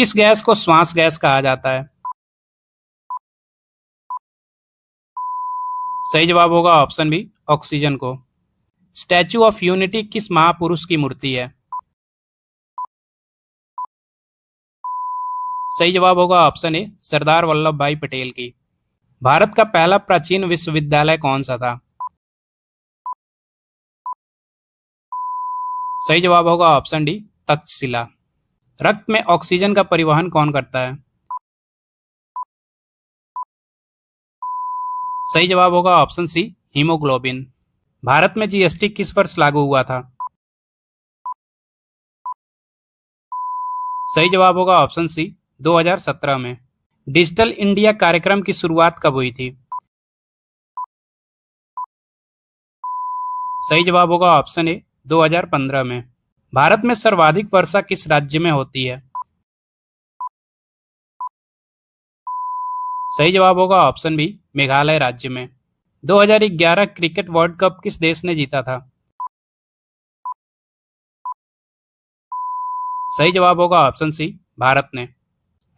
किस गैस को श्वास गैस कहा जाता है? सही जवाब होगा ऑप्शन बी, ऑक्सीजन को। स्टैचू ऑफ यूनिटी किस महापुरुष की मूर्ति है? सही जवाब होगा ऑप्शन ए, सरदार वल्लभ भाई पटेल की। भारत का पहला प्राचीन विश्वविद्यालय कौन सा था? सही जवाब होगा ऑप्शन डी, तक्षशिला। रक्त में ऑक्सीजन का परिवहन कौन करता है? सही जवाब होगा ऑप्शन सी, हीमोग्लोबिन। भारत में जीएसटी किस वर्ष लागू हुआ था? सही जवाब होगा ऑप्शन सी, 2017 में। डिजिटल इंडिया कार्यक्रम की शुरुआत कब हुई थी? सही जवाब होगा ऑप्शन ए, 2015 में। भारत में सर्वाधिक वर्षा किस राज्य में होती है? सही जवाब होगा ऑप्शन बी, मेघालय राज्य में। 2011 क्रिकेट वर्ल्ड कप किस देश ने जीता था? सही जवाब होगा ऑप्शन सी, भारत ने।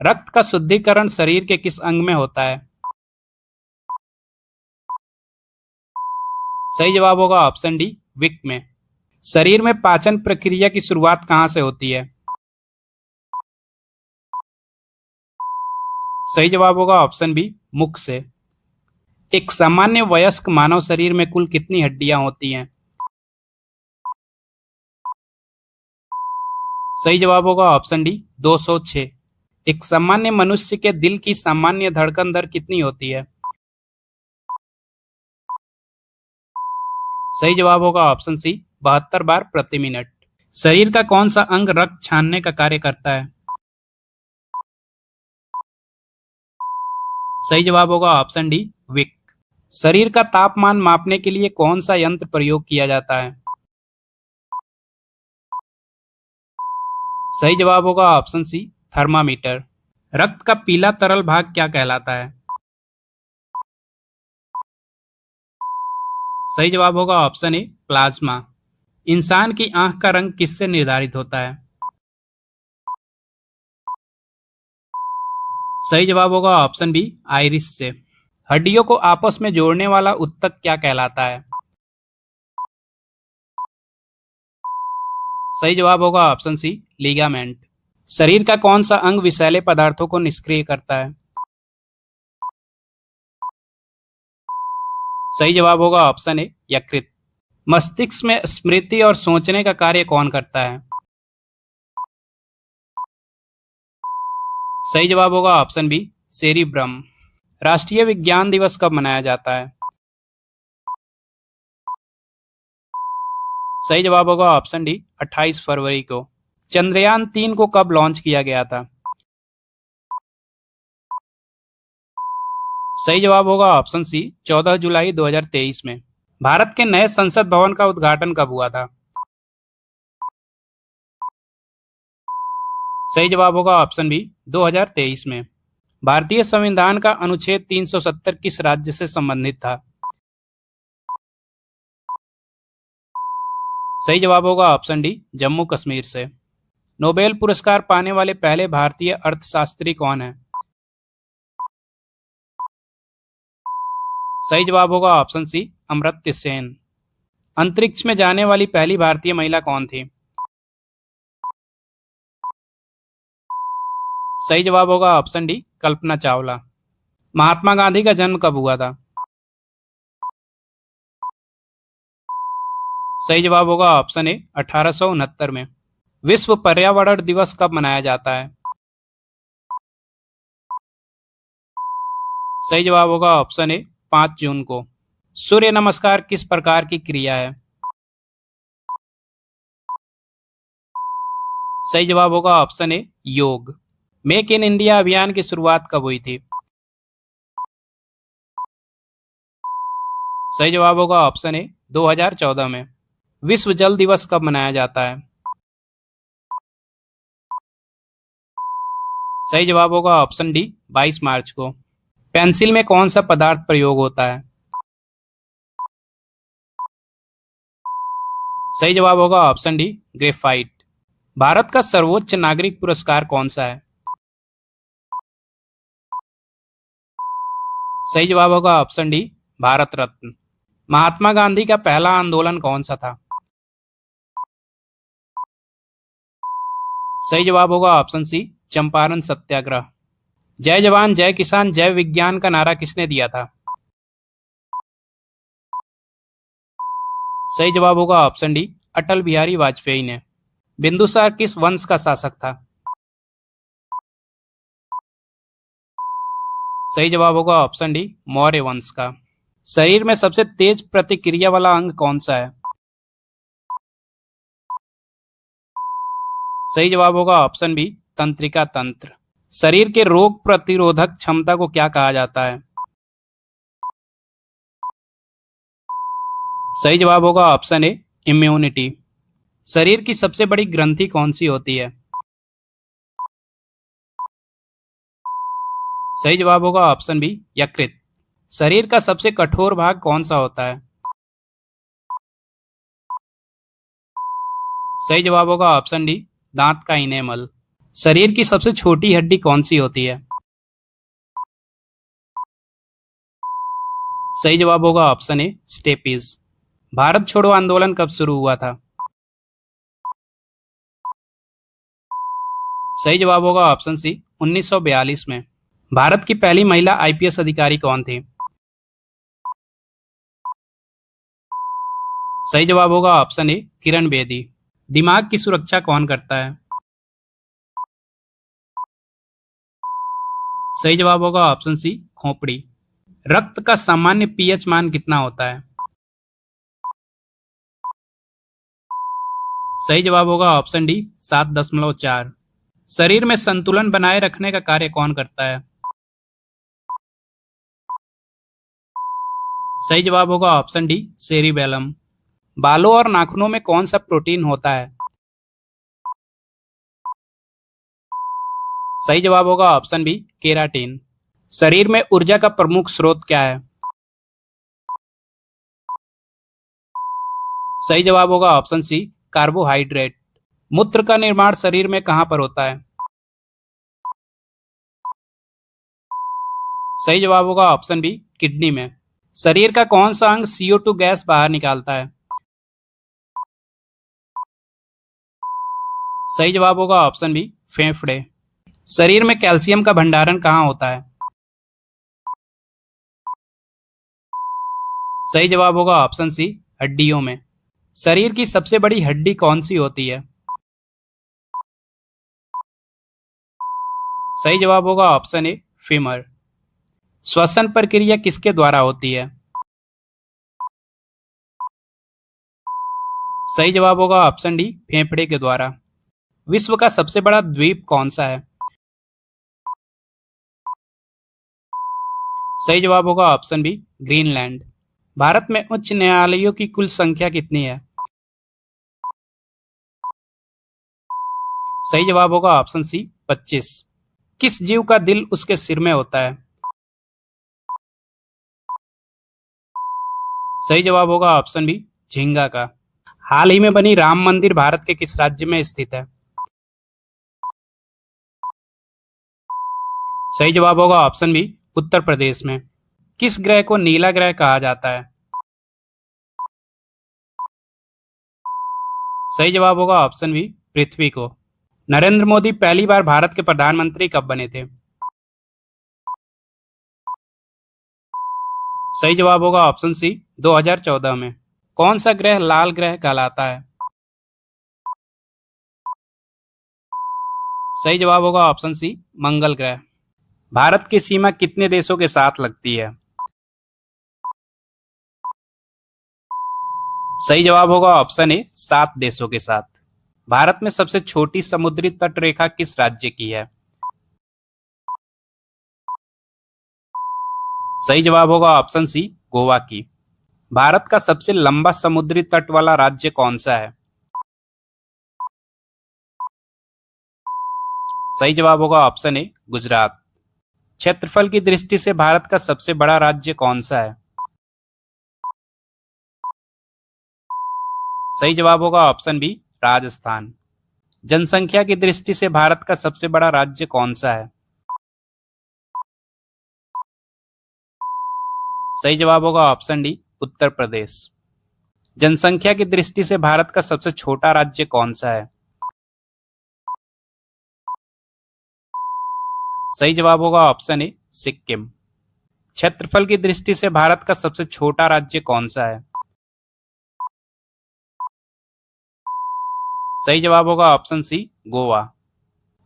रक्त का शुद्धिकरण शरीर के किस अंग में होता है? सही जवाब होगा ऑप्शन डी, विक में। शरीर में पाचन प्रक्रिया की शुरुआत कहाँ से होती है? सही जवाब होगा ऑप्शन बी, मुख से। एक सामान्य वयस्क मानव शरीर में कुल कितनी हड्डियां होती हैं? सही जवाब होगा ऑप्शन डी, 206। एक सामान्य मनुष्य के दिल की सामान्य धड़कन दर कितनी होती है? सही जवाब होगा ऑप्शन सी, 72 बार प्रति मिनट। शरीर का कौन सा अंग रक्त छानने का कार्य करता है? सही जवाब होगा ऑप्शन डी, विक। शरीर का तापमान मापने के लिए कौन सा यंत्र प्रयोग किया जाता है? सही जवाब होगा ऑप्शन सी, थर्मामीटर। रक्त का पीला तरल भाग क्या कहलाता है? सही जवाब होगा ऑप्शन ए, प्लाज्मा। इंसान की आंख का रंग किससे निर्धारित होता है? सही जवाब होगा ऑप्शन बी, आइरिस से। हड्डियों को आपस में जोड़ने वाला उत्तक क्या कहलाता है? सही जवाब होगा ऑप्शन सी, लिगामेंट। शरीर का कौन सा अंग विषैले पदार्थों को निष्क्रिय करता है? सही जवाब होगा ऑप्शन ए, यकृत। मस्तिष्क में स्मृति और सोचने का कार्य कौन करता है? सही जवाब होगा ऑप्शन बी, सेरिब्रम। राष्ट्रीय विज्ञान दिवस कब मनाया जाता है? सही जवाब होगा ऑप्शन डी, 28 फरवरी को। चंद्रयान 3 को कब लॉन्च किया गया था? सही जवाब होगा ऑप्शन सी, 14 जुलाई 2023 में। भारत के नए संसद भवन का उद्घाटन कब हुआ था? सही जवाब होगा ऑप्शन बी, 2023 में। भारतीय संविधान का अनुच्छेद 370 किस राज्य से संबंधित था? सही जवाब होगा ऑप्शन डी, जम्मू कश्मीर से। नोबेल पुरस्कार पाने वाले पहले भारतीय अर्थशास्त्री कौन है? सही जवाब होगा ऑप्शन सी, अमर्त्य सेन। अंतरिक्ष में जाने वाली पहली भारतीय महिला कौन थी? सही जवाब होगा ऑप्शन डी, कल्पना चावला। महात्मा गांधी का जन्म कब हुआ था? सही जवाब होगा ऑप्शन ए, 1869 में। विश्व पर्यावरण दिवस कब मनाया जाता है? सही जवाब होगा ऑप्शन ए, 5 जून को। सूर्य नमस्कार किस प्रकार की क्रिया है? सही जवाब होगा ऑप्शन ए, योग। मेक इन इंडिया अभियान की शुरुआत कब हुई थी? सही जवाब होगा ऑप्शन ए, 2014 में। विश्व जल दिवस कब मनाया जाता है? सही जवाब होगा ऑप्शन डी, 22 मार्च को। पेंसिल में कौन सा पदार्थ प्रयोग होता है? सही जवाब होगा ऑप्शन डी, ग्रेफाइट। भारत का सर्वोच्च नागरिक पुरस्कार कौन सा है? सही जवाब होगा ऑप्शन डी, भारत रत्न। महात्मा गांधी का पहला आंदोलन कौन सा था? सही जवाब होगा ऑप्शन सी, चंपारण सत्याग्रह। जय जवान जय किसान जय विज्ञान का नारा किसने दिया था? सही जवाब होगा ऑप्शन डी, अटल बिहारी वाजपेयी ने। बिंदुसार किस वंश का शासक था? सही जवाब होगा ऑप्शन डी, मौर्य वंश का। शरीर में सबसे तेज प्रतिक्रिया वाला अंग कौन सा है? सही जवाब होगा ऑप्शन बी, तंत्रिका तंत्र। शरीर के रोग प्रतिरोधक क्षमता को क्या कहा जाता है? सही जवाब होगा ऑप्शन ए, इम्यूनिटी। शरीर की सबसे बड़ी ग्रंथि कौन सी होती है? सही जवाब होगा ऑप्शन बी, यकृत। शरीर का सबसे कठोर भाग कौन सा होता है? सही जवाब होगा ऑप्शन डी, दांत का इनेमल। शरीर की सबसे छोटी हड्डी कौन सी होती है? सही जवाब होगा ऑप्शन ए, स्टेपीज। भारत छोड़ो आंदोलन कब शुरू हुआ था? सही जवाब होगा ऑप्शन सी, 1942 में। भारत की पहली महिला आईपीएस अधिकारी कौन थी? सही जवाब होगा ऑप्शन ए, किरण बेदी। दिमाग की सुरक्षा कौन करता है? सही जवाब होगा ऑप्शन सी, खोपड़ी। रक्त का सामान्य पीएच मान कितना होता है? सही जवाब होगा ऑप्शन डी, 7.4। शरीर में संतुलन बनाए रखने का कार्य कौन करता है? सही जवाब होगा ऑप्शन डी, सेरिबेलम। बालों और नाखूनों में कौन सा प्रोटीन होता है? सही जवाब होगा ऑप्शन बी, केराटिन। शरीर में ऊर्जा का प्रमुख स्रोत क्या है? सही जवाब होगा ऑप्शन सी, कार्बोहाइड्रेट। मूत्र का निर्माण शरीर में कहां पर होता है? सही जवाब होगा ऑप्शन बी, किडनी में। शरीर का कौन सा अंग CO2 गैस बाहर निकालता है? सही जवाब होगा ऑप्शन बी, फेफड़े। शरीर में कैल्शियम का भंडारण कहाँ होता है? सही जवाब होगा ऑप्शन सी, हड्डियों में। शरीर की सबसे बड़ी हड्डी कौन सी होती है? सही जवाब होगा ऑप्शन ए, फीमर। श्वसन प्रक्रिया किसके द्वारा होती है? सही जवाब होगा ऑप्शन डी, फेफड़े के द्वारा। विश्व का सबसे बड़ा द्वीप कौन सा है? सही जवाब होगा ऑप्शन बी, ग्रीनलैंड। भारत में उच्च न्यायालयों की कुल संख्या कितनी है? सही जवाब होगा ऑप्शन सी, 25। किस जीव का दिल उसके सिर में होता है? सही जवाब होगा ऑप्शन बी, झींगा का। हाल ही में बनी राम मंदिर भारत के किस राज्य में स्थित है? सही जवाब होगा ऑप्शन बी, उत्तर प्रदेश में। किस ग्रह को नीला ग्रह कहा जाता है? सही जवाब होगा ऑप्शन बी, पृथ्वी को। नरेंद्र मोदी पहली बार भारत के प्रधानमंत्री कब बने थे? सही जवाब होगा ऑप्शन सी, 2014 में। कौन सा ग्रह लाल ग्रह कहलाता है? सही जवाब होगा ऑप्शन सी, मंगल ग्रह। भारत की सीमा कितने देशों के साथ लगती है? सही जवाब होगा ऑप्शन ए, 7 देशों के साथ। भारत में सबसे छोटी समुद्री तट रेखा किस राज्य की है? सही जवाब होगा ऑप्शन सी, गोवा की। भारत का सबसे लंबा समुद्री तट वाला राज्य कौन सा है? सही जवाब होगा ऑप्शन ए, गुजरात। क्षेत्रफल की दृष्टि से भारत का सबसे बड़ा राज्य कौन सा है? सही जवाब होगा ऑप्शन बी, राजस्थान। जनसंख्या की दृष्टि से भारत का सबसे बड़ा राज्य कौन सा है? सही जवाब होगा ऑप्शन डी, उत्तर प्रदेश। जनसंख्या की दृष्टि से भारत का सबसे छोटा राज्य कौन सा है? सही जवाब होगा ऑप्शन ए, सिक्किम। क्षेत्रफल की दृष्टि से भारत का सबसे छोटा राज्य कौन सा है? सही जवाब होगा ऑप्शन सी, गोवा।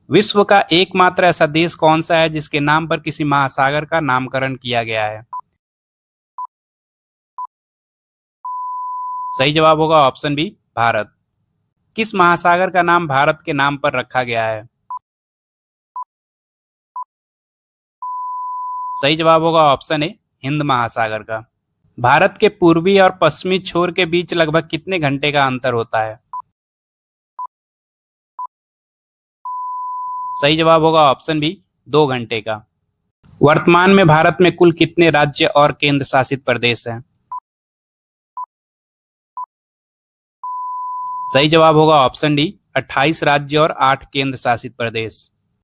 विश्व का एकमात्र ऐसा देश कौन सा है जिसके नाम पर किसी महासागर का नामकरण किया गया है? सही जवाब होगा ऑप्शन बी, भारत। किस महासागर का नाम भारत के नाम पर रखा गया है? सही जवाब होगा ऑप्शन ए, हिंद महासागर का। भारत के पूर्वी और पश्चिमी छोर के बीच लगभग कितने घंटे का अंतर होता है? सही जवाब होगा ऑप्शन बी, 2 घंटे का। वर्तमान में भारत में कुल कितने राज्य और केंद्र शासित प्रदेश हैं? सही जवाब होगा ऑप्शन डी, 28 राज्य और 8 केंद्र शासित प्रदेश।